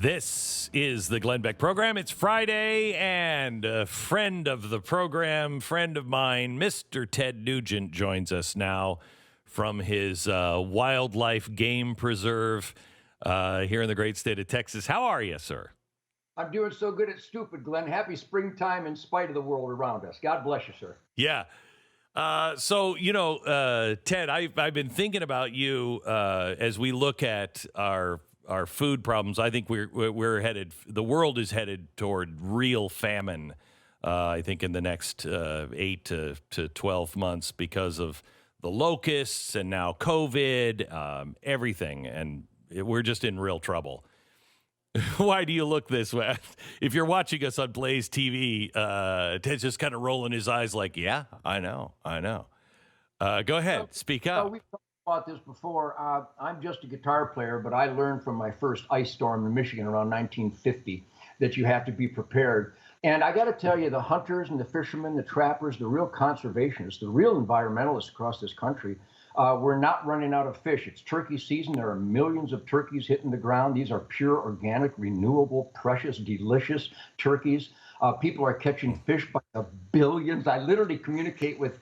This is the Glenn Beck program. It's Friday, and a friend of the program, friend of mine, Mr. Ted Nugent, joins us now from his wildlife game preserve here in the great state of Texas. How are you, sir? I'm doing so good it's stupid, Glenn. Happy springtime in spite of the world around us. God bless you, sir. Yeah. Ted, I've been thinking about you as we look at our food problems. I think we're headed. The world is headed toward real famine. I think in the next 8 to 12 months because of the locusts and now COVID, everything, and we're just in real trouble. Why do you look this way? If you're watching us on Blaze TV, Ted's just kind of rolling his eyes like, yeah, I know. Go ahead, speak up. We've talked about this before. I'm just a guitar player, but I learned from my first ice storm in Michigan around 1950 that you have to be prepared. And I got to tell you, the hunters and the fishermen, the trappers, the real conservationists, the real environmentalists across this country, we're not running out of fish. It's turkey season. There are millions of turkeys hitting the ground. These are pure, organic, renewable, precious, delicious turkeys. People are catching fish by the billions. I literally communicate with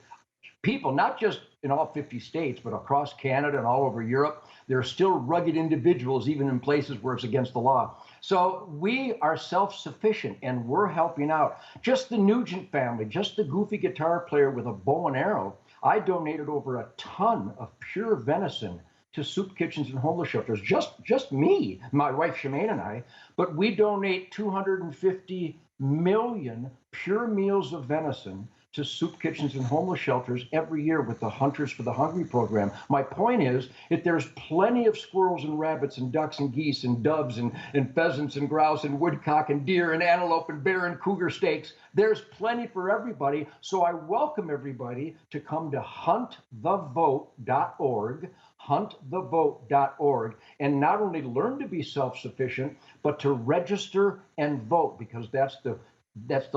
people, not just in all 50 states, but across Canada and all over Europe. There are still rugged individuals, even in places where it's against the law. So we are self-sufficient, and we're helping out. Just the Nugent family, just the goofy guitar player with a bow and arrow, I donated over a ton of pure venison to soup kitchens and homeless shelters. Just me, my wife Shemaine and I, but we donate 250 million pure meals of venison to soup kitchens and homeless shelters every year with the Hunters for the Hungry program. My point is that there's plenty of squirrels and rabbits and ducks and geese and doves and pheasants and grouse and woodcock and deer and antelope and bear and cougar steaks. There's plenty for everybody. So I welcome everybody to come to huntthevote.org, huntthevote.org, and not only learn to be self-sufficient, but to register and vote, because that's the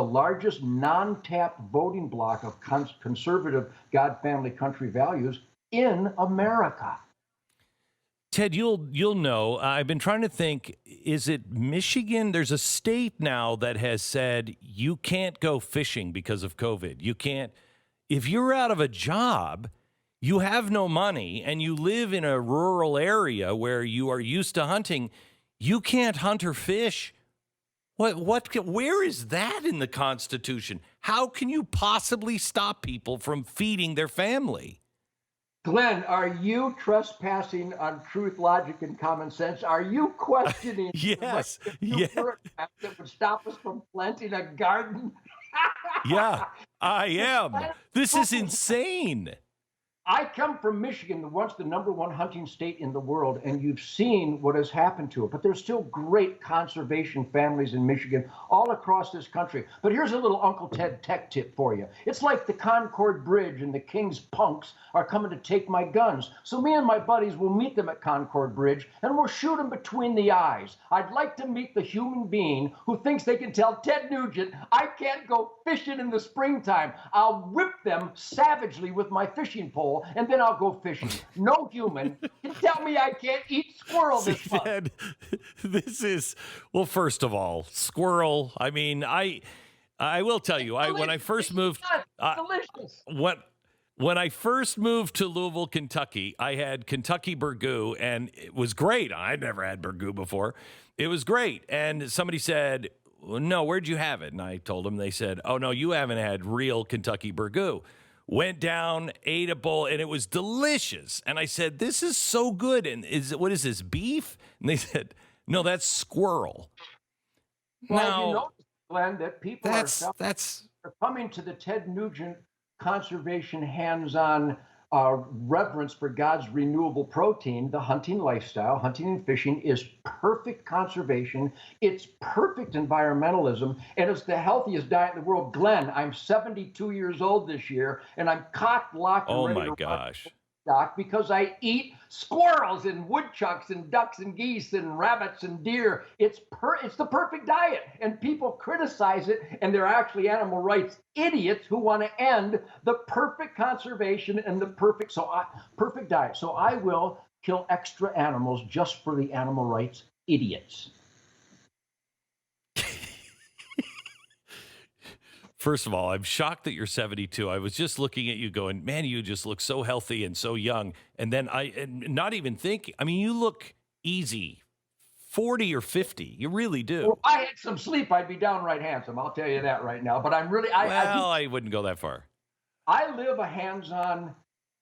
largest non-tapped voting block of conservative God, family, country values in America. Ted, you'll know. I've been trying to think. Is it Michigan? There's a state now that has said you can't go fishing because of COVID. You can't. If you're out of a job, you have no money, and you live in a rural area where you are used to hunting, you can't hunt or fish. Where is that in the Constitution? How can you possibly stop people from feeding their family? Glenn, are you trespassing on truth, logic, and common sense? Are you questioning yes. that would stop us from planting a garden? Yeah, I am. This is insane. I come from Michigan, once the #1 hunting state in the world, and you've seen what has happened to it. But there's still great conservation families in Michigan all across this country. But here's a little Uncle Ted tech tip for you. It's like the Concord Bridge and the King's punks are coming to take my guns. So me and my buddies will meet them at Concord Bridge, and we'll shoot them between the eyes. I'd like to meet the human being who thinks they can tell Ted Nugent I can't go fishing in the springtime. I'll whip them savagely with my fishing pole, and then I'll go fishing. No human can tell me I can't eat squirrel this month. Ted, this is, well, first of all, squirrel. I mean, I will tell you, when I first moved, delicious. When I first moved to Louisville, Kentucky, I had Kentucky burgoo, and it was great. I'd never had burgoo before. It was great. And somebody said, well, no, where'd you have it? And I told them, they said, oh, no, you haven't had real Kentucky burgoo. Went down, ate a bowl, and it was delicious. And I said, this is so good. And what is this, beef? And they said, no, that's squirrel. Well, now, you know, Glenn, that people are coming to the Ted Nugent conservation hands-on reverence for God's renewable protein. The hunting lifestyle, hunting and fishing, is perfect conservation. It's perfect environmentalism, and it's the healthiest diet in the world. Glenn, I'm 72 years old this year, and I'm cocked, locked, and ready to gosh. Doc, because I eat squirrels and woodchucks and ducks and geese and rabbits and deer. It's the perfect diet, and people criticize it, and they're actually animal rights idiots who want to end the perfect conservation and the perfect diet. So I will kill extra animals just for the animal rights idiots. First of all, I'm shocked that you're 72. I was just looking at you going, man, you just look so healthy and so young. And then and not even thinking, I mean, you look easy, 40 or 50. You really do. Well, if I had some sleep, I'd be downright handsome. I'll tell you that right now. But I'm really, I wouldn't go that far. I live a hands-on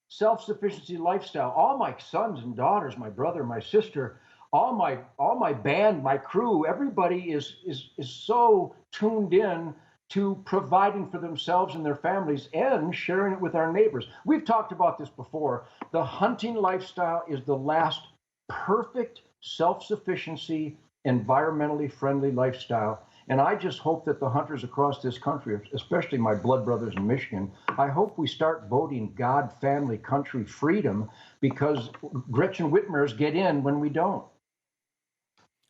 self-sufficiency lifestyle. All my sons and daughters, my brother, my sister, all my band, my crew, everybody is so tuned in to providing for themselves and their families and sharing it with our neighbors. We've talked about this before. The hunting lifestyle is the last perfect self-sufficiency, environmentally friendly lifestyle. And I just hope that the hunters across this country, especially my blood brothers in Michigan, I hope we start voting God, family, country, freedom, because Gretchen Whitmer's get in when we don't.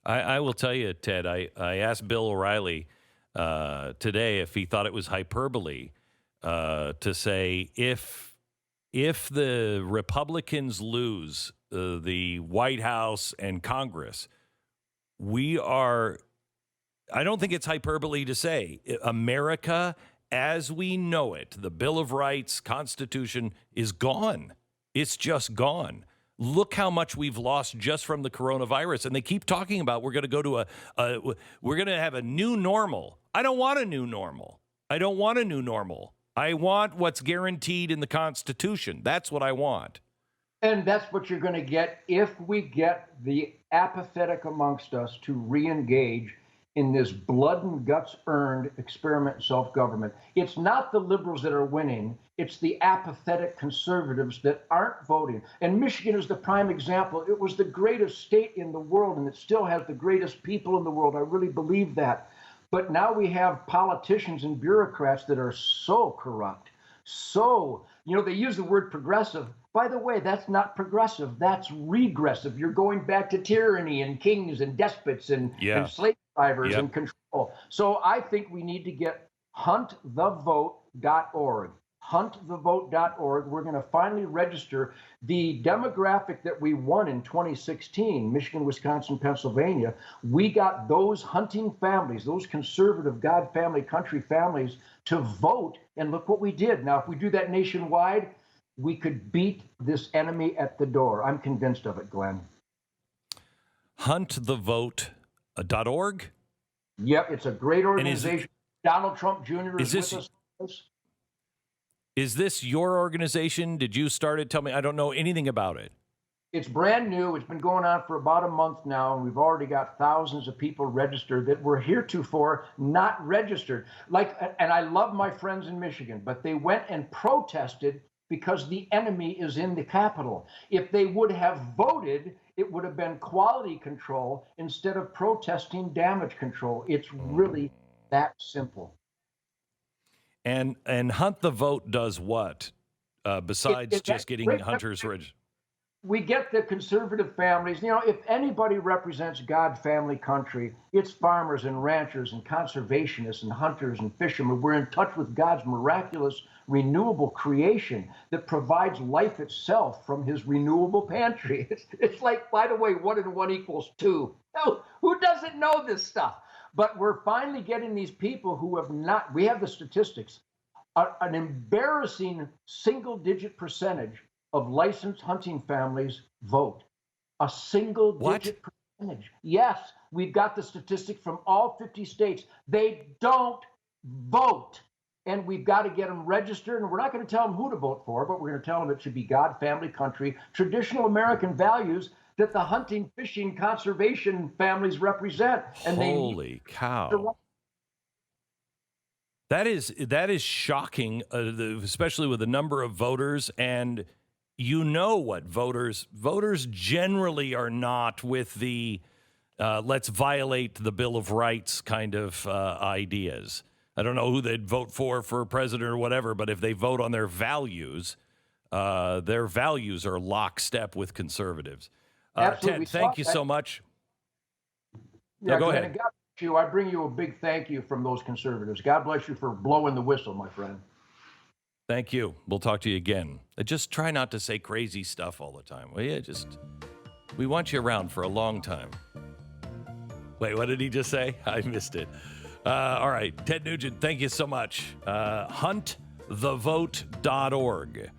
I will tell you, Ted, I asked Bill O'Reilly today if he thought it was hyperbole to say if the Republicans lose the White House and Congress, I don't think it's hyperbole to say America as we know it, the Bill of Rights, Constitution, is gone. It's just gone. Look how much we've lost just from the coronavirus. And they keep talking about we're going to go to we're going to have a new normal. I don't want a new normal. I don't want a new normal. I want what's guaranteed in the Constitution. That's what I want. And that's what you're going to get if we get the apathetic amongst us to re-engage in this blood and guts earned experiment in self-government. It's not the liberals that are winning. It's the apathetic conservatives that aren't voting. And Michigan is the prime example. It was the greatest state in the world, and it still has the greatest people in the world. I really believe that. But now we have politicians and bureaucrats that are so corrupt. So, they use the word progressive. By the way, that's not progressive. That's regressive. You're going back to tyranny and kings and despots and slave drivers and control. So I think we need to get huntthevote.org. Huntthevote.org. We're going to finally register the demographic that we won in 2016, Michigan, Wisconsin, Pennsylvania. We got those hunting families, those conservative God family, country families to vote. And look what we did. Now, if we do that nationwide, we could beat this enemy at the door. I'm convinced of it, Glenn. Huntthevote.org? Yep, it's a great organization. Donald Trump Jr. is with us. Is this your organization? Did you start it? Tell me. I don't know anything about it. It's brand new. It's been going on for about a month now, and we've already got thousands of people registered that were heretofore not registered. And I love my friends in Michigan, but they went and protested because the enemy is in the Capitol. If they would have voted, it would have been quality control instead of protesting damage control. It's really that simple. And Hunt the Vote does what besides just getting hunters registered? We get the conservative families. If anybody represents God, family, country, it's farmers and ranchers and conservationists and hunters and fishermen. We're in touch with God's miraculous renewable creation that provides life itself from his renewable pantry. It's like, by the way, 1 and 1 equals 2. No, who doesn't know this stuff? But we're finally getting these people who have not, we have the statistics, an embarrassing single-digit percentage of licensed hunting families vote. A single-digit percentage. Yes, we've got the statistic from all 50 states. They don't vote. And we've got to get them registered. And we're not going to tell them who to vote for, but we're going to tell them it should be God, family, country, traditional American values that the hunting, fishing, conservation families represent. And holy cow. That is shocking, especially with the number of voters. And what voters generally are not with the let's violate the Bill of Rights kind of ideas. I don't know who they'd vote for president or whatever, but if they vote on their values are lockstep with conservatives. Ted, thank you so much. Yeah, go ahead. God bless you. I bring you a big thank you from those conservatives. God bless you for blowing the whistle, my friend. Thank you. We'll talk to you again. Just try not to say crazy stuff all the time. Will you? We want you around for a long time. Wait, what did he just say? I missed it. All right, Ted Nugent, thank you so much. Huntthevote.org.